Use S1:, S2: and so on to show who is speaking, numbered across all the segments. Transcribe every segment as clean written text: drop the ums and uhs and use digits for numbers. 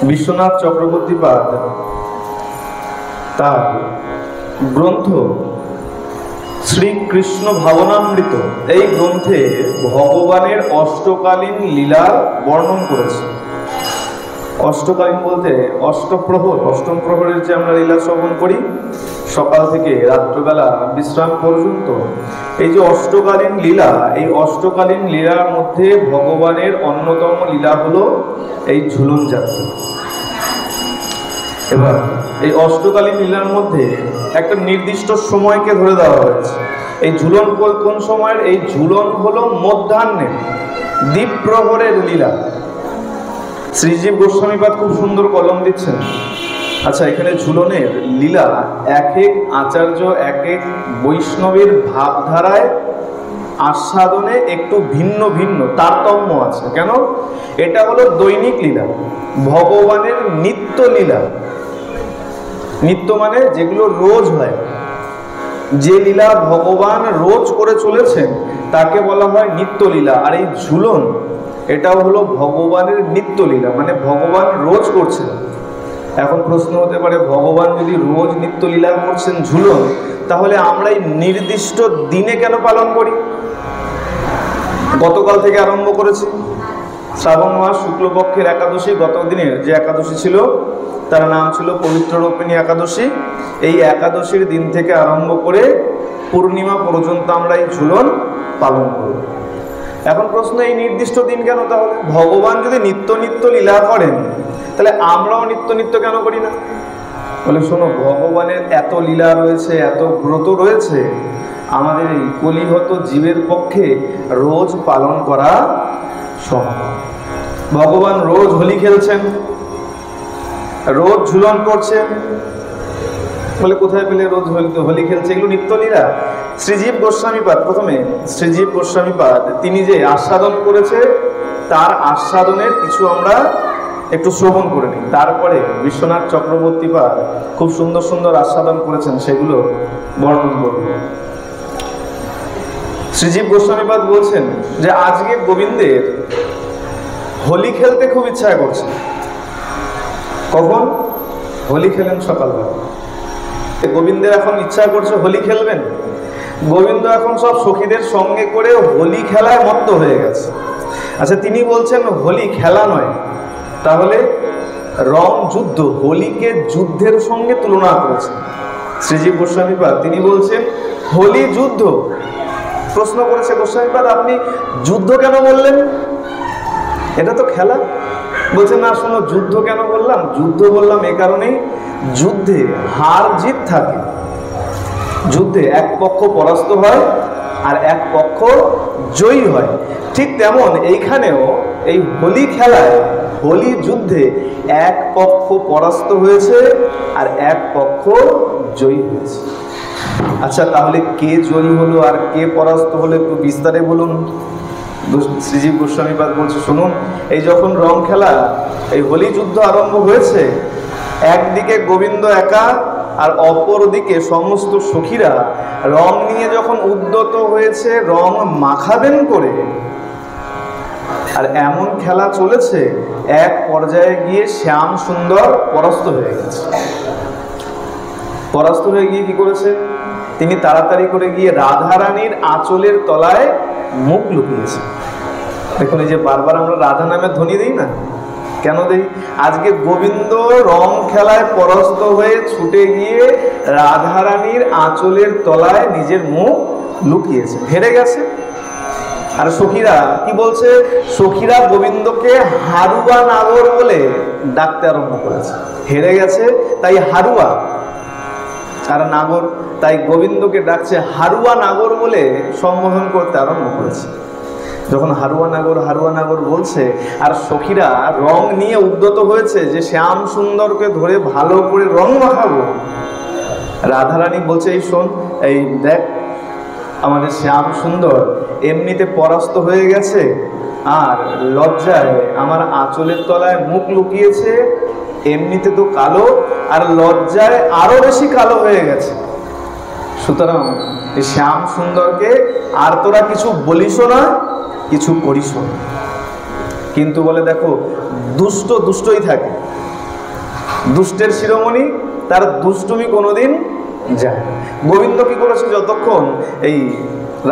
S1: বিশ্বনাথ চক্রবর্তীপাদ তার গ্রন্থ শ্রীকৃষ্ণ ভাবনামৃত এই গ্রন্থে ভগবানের অষ্টকালীন লীলার বর্ণন করেছে। অষ্টকালীন বলতে অষ্টপ্রহর, অষ্টম প্রহরের যে আমরা লীলা শ্রবণ করি সকাল থেকে রাত্রবেলা বিশ্রাম পর্যন্ত, এই যে অষ্টকালীন লীলা, এই অষ্টকালীন লীলার মধ্যে ভগবানের অন্যতম লীলা হলো এই ঝুলন যাত্রা। এবার এই অষ্টকালীন লীলার মধ্যে একটা নির্দিষ্ট সময়কে ধরে দেওয়া হয়েছে। এই ঝুলন কোন সময়ের? এই ঝুলন হলো মধ্যাহ্নের দ্বীপ্রহরের লীলা। শ্রীজীব গোস্বামীপাদ খুব সুন্দর কলম দিচ্ছেন। আচ্ছা, এখানে ঝুলনের লীলা এক এক আচার্য এক এক বৈষ্ণবের ভাবধারায় আস্বাদনে একটু ভিন্ন ভিন্ন তারতম্য আছে। কেন? এটা হলো দৈনিক লীলা, ভগবানের নিত্য লীলা। নিত্য মানে যেগুলো রোজ হয়, যে লীলা ভগবান রোজ করে চলেছেন তাকে বলা হয় নিত্য লীলা। আর এই ঝুলন এটাও হলো ভগবানের নিত্য লীলা, মানে ভগবান রোজ করছেন। এখন প্রশ্ন হতে পারে, ভগবান যদি রোজ নিত্য লীলা করছেন ঝুলন, তাহলে আমরা এই নির্দিষ্ট দিনে কেন পালন করি? গতকাল থেকে আরম্ভ করেছি, শ্রাবণ মাস শুক্লপক্ষের একাদশী, গত দিনের যে একাদশী ছিল তার নাম ছিল পবিত্র রূপিণী একাদশী। এই একাদশীর দিন থেকে আরম্ভ করে পূর্ণিমা পর্যন্ত আমরা এই ঝুলন পালন করব। এখন প্রশ্ন, এই নির্দিষ্ট দিন কেন? তাহলে ভগবান যদি নিত্য নিত্য লীলা করেন তাহলে আমরাও নিত্য নিত্য কেন করি না? বলে শোনো, ভগবানের এত লীলা রয়েছে, এত ব্রত রয়েছে, আমাদের এই কলিহত জীবের পক্ষে রোজ পালন করা সম্ভব। ভগবান রোজ হোলি খেলছেন, রোজ ঝুলন করছেন, বলে কোথায় পেলে রোজ হোলি খেলছে? এগুলো নিত্য লীলা। শ্রীজীব গোস্বামীপাদ, প্রথমে শ্রীজীব গোস্বামীপাদ তিনি যে আস্বাদন করেছে তার আস্বাদনের কিছু আমরা একটু শ্রবণ করে নিই, তারপরে বিশ্বনাথ চক্রবর্তীপাদ খুব সুন্দর সুন্দর আস্বাদন করেছেন, সেগুলো বর্ণন করব। শ্রীজীব গোস্বামীপাদ বলছেন যে আজকে গোবিন্দের হোলি খেলতে খুব ইচ্ছা করছে। কখন? হোলি খেলেন সকালবেলা। গোবিন্দের এখন ইচ্ছা করছে হোলি খেলবেন। গোবিন্দ এখন সব সখীদের সঙ্গে করে হোলি খেলায় মত্ত হয়ে গেছে। আচ্ছা, তিনি বলছেন হোলি খেলা নয়, তাহলে রং যুদ্ধ, হোলিকে যুদ্ধের সঙ্গে তুলনা করেছেন শ্রীজীব গোস্বামীপাদ। তিনি বলছেন হোলি যুদ্ধ। প্রশ্ন করেছে গোস্বামীপাদ, আপনি যুদ্ধ কেন বললেন? এটা তো খেলা। বলছে না, শোনো, যুদ্ধ কেন বললাম? যুদ্ধ বললাম এ কারণেই, যুদ্ধে হার জিত থাকে। যুদ্ধে এক পক্ষ পরাস্ত হয় আর এক পক্ষ জয়ী হয়। ঠিক তেমন এইখানেও এই হোলি খেলায়, হোলি যুদ্ধে এক পক্ষ পরাস্ত হয়েছে আর এক পক্ষ জয়ী হয়েছে। আচ্ছা, তাহলে কে জয়ী হলো আর কে পরাস্ত হলো একটু বিস্তারে বলুন। শ্রীজীব গোস্বামীপাদ বলছে, শুনুন, এই যখন রং খেলা, এই হোলি যুদ্ধ আরম্ভ হয়েছে, একদিকে গোবিন্দ একা আর অপরদিকে সমস্ত সখীরা রং নিয়ে যখন উদ্যত হয়েছে রং মাখাবেন করে, আর এমন খেলা চলেছে, এক পর্যায়ে গিয়ে শ্যাম সুন্দর পরাস্ত হয়ে গেছে। পরাস্ত হয়ে গিয়ে কি করেছে? তিনি তাড়াতাড়ি করে গিয়ে রাধারানীর আঁচলের তলায় মুখ লুকিয়েছে। দেখুন, এই যে বারবার আমরা রাধা নামের ধ্বনি দিই না, কেন দিই? আজকে গোবিন্দ রং খেলায় পরাস্ত হয়ে ছুটে গিয়ে রাধারানীর আঁচলের তলায় নিজের মুখ লুকিয়েছে, হেরে গেছে। আর সখীরা কি বলছে? সখীরা গোবিন্দকে হারুয়া নাগর বলে ডাকতে আরম্ভ করেছে। হেরে গেছে তাই হারুয়া আর নাগর, তাই গোবিন্দকে ডাকছে হারুয়া নাগর বলে সম্বোধন করতে আরম্ভ করেছে। যখন হারুয়া নাগর বলছে আর সখীরা রং নিয়ে উদ্যত হয়েছে যে শ্যাম সুন্দরকে ধরে ভালো করে রং মাখাবো, রাধারানী বলছে, এই শোন, এই দেখ, আমাদের শ্যাম সুন্দর এমনিতে পরাস্ত হয়ে গেছে আর লজ্জায় আমার আঁচলের তলায় মুখ লুকিয়েছে, এমনিতে তো কালো আর লজ্জায় আরো বেশি কালো হয়ে গেছে। সুতরাং এই শ্যাম সুন্দরকে আর তোরা কিছু বলিস না, কিছু করিস না। কিন্তু বলে দেখো, দুষ্ট দুষ্টই থাকে, দুষ্টের শিরোমণি, তার দুষ্টুমি কোনোদিন যায়। গোবিন্দ কি করেছে, যতক্ষণ এই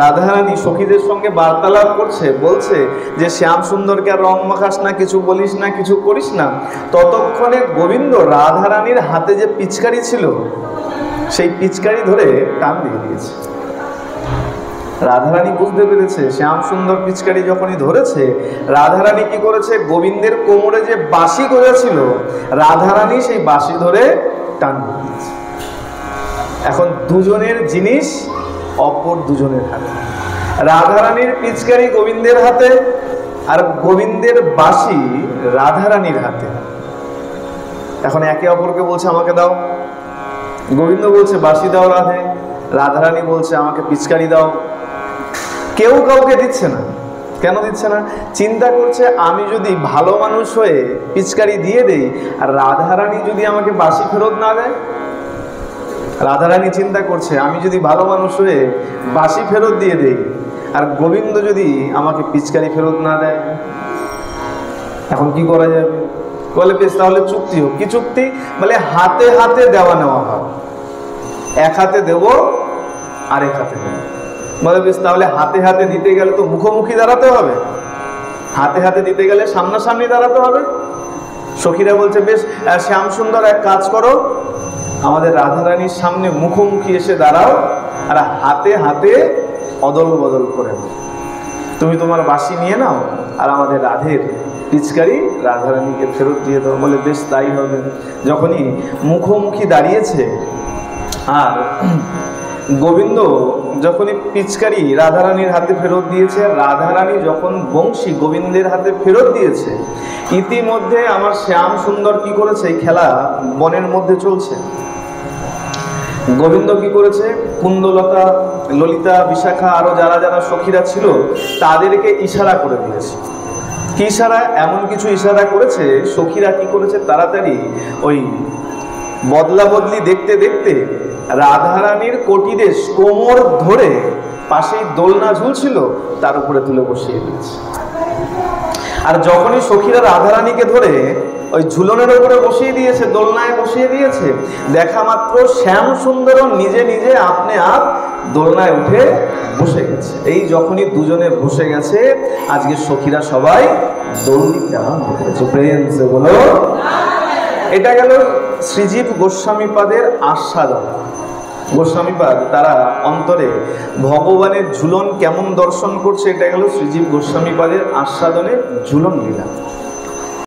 S1: রাধারানী সখীদের সঙ্গে বার্তালাপ করছে, বলছে যে শ্যাম সুন্দরকে আর রং মাখাস না, কিছু বলিস না, কিছু করিস না, ততক্ষণে গোবিন্দ রাধারানীর হাতে যে পিচকারি ছিল সেই পিচকারি ধরে টান দিয়ে দিয়েছে। রাধারানী বুঝতে পেরেছে শ্যাম সুন্দর পিচকারি যখনই ধরেছে, রাধারানী কি করেছে, গোবিন্দের কোমরে যে বাঁশি গজেছিল, রাধারানী সেই বাঁশি ধরে টান দিয়ে দিয়েছে। এখন দুজনের জিনিস অপর দুজনের হাতে, রাধারানীর পিচকারি গোবিন্দের হাতে, আর গোবিন্দের বাঁশি রাধারানীর হাতে। এখন একে অপরকে বলছে আমাকে দাও, গোবিন্দ বলছে বাঁশি দাও রাধে, রাধারানী বলছে আমাকে পিচকারি দাও। কেউ কাউকে দিচ্ছে না। কেন দিচ্ছে না? চিন্তা করছে আমি যদি ভালো মানুষ হয়ে পিচকারি দিয়ে দেই আর রাধারানী যদি আমাকে বাঁশি ফেরত না দেয়। রাধারানী চিন্তা করছে আমি যদি ভালো মানুষ হয়ে বাঁশি ফেরত দিয়ে দেই আর গোবিন্দ যদি আমাকে পিচকারি ফেরত না দেয়, এখন কি করা যাবে? বলে বেশ তাহলে চুক্তি হোক। কি চুক্তি? বলে হাতে হাতে দেওয়া নেওয়া হয়, এক হাতে দেব আর এক হাতে দেব। বলে বেশ তাহলে হাতে হাতে দিতে গেলে তো মুখোমুখি দাঁড়াতে হবে, হাতে হাতে দিতে গেলে সামনাসামনি দাঁড়াতে হবে। সখীরা বলছে বেশ শ্যাম সুন্দর এক কাজ করো, আমাদের রাধারানীর সামনে মুখোমুখি এসে দাঁড়াও আর হাতে হাতে অদল বদল করে নাও। তুমি তোমার বাঁশি নিয়ে নাও আর আমাদের রাধের পিচকারি রাধারানীকে ফেরত দিয়ে দাও। বলে বেশ তাই হবে। যখনই মুখোমুখি দাঁড়িয়েছে আর গোবিন্দ যখনই পিচকারি রাধারানীর হাতে ফেরত দিয়েছে, রাধারানী যখন বংশী গোবিন্দের হাতে ফেরত দিয়েছে, ইতিমধ্যে আমার শ্যাম সুন্দর কি করেছে, খেলা বনের মধ্যে চলছে। গোবিন্দ কি করেছে, কুন্দলতা, ললিতা, বিশাখা আরো যারা যারা সখীরা ছিল তাদেরকে ইশারা করে দিয়েছে। কি ইশারা? এমন কিছু ইশারা করেছে, সখীরা কি করেছে, তাড়াতাড়ি ওই বদলা বদলি দেখতে দেখতে রাধারানীর কটিদেশ কোমর ধরে পাশেই দোলনা ঝুলছিল তার উপরে তুলে বসিয়ে দিয়েছে। আর যখনই সখীরা রাধারানীকে ধরে ওই ঝুলনের উপরে বসিয়ে দিয়েছে, দোলনায় বসিয়ে দিয়েছে, দেখা মাত্র শ্যাম সুন্দর নিজে নিজে আপনি আপ দোলনায় উঠে বসে গেছে। এই যখনই দুজনে বসে গেছে, আজকে সখীরা সবাই দৌড়ি দেওয়া হয়েছে। প্রেম সে বলো। এটা গেল শ্রীজীব গোস্বামীপাদের আস্বাদন। গোস্বামীপাদ তারা অন্তরে ভগবানের ঝুলন কেমন দর্শন করছে, এটা গেল শ্রীজীব গোস্বামীপাদের আস্বাদনের ঝুলন লীলা।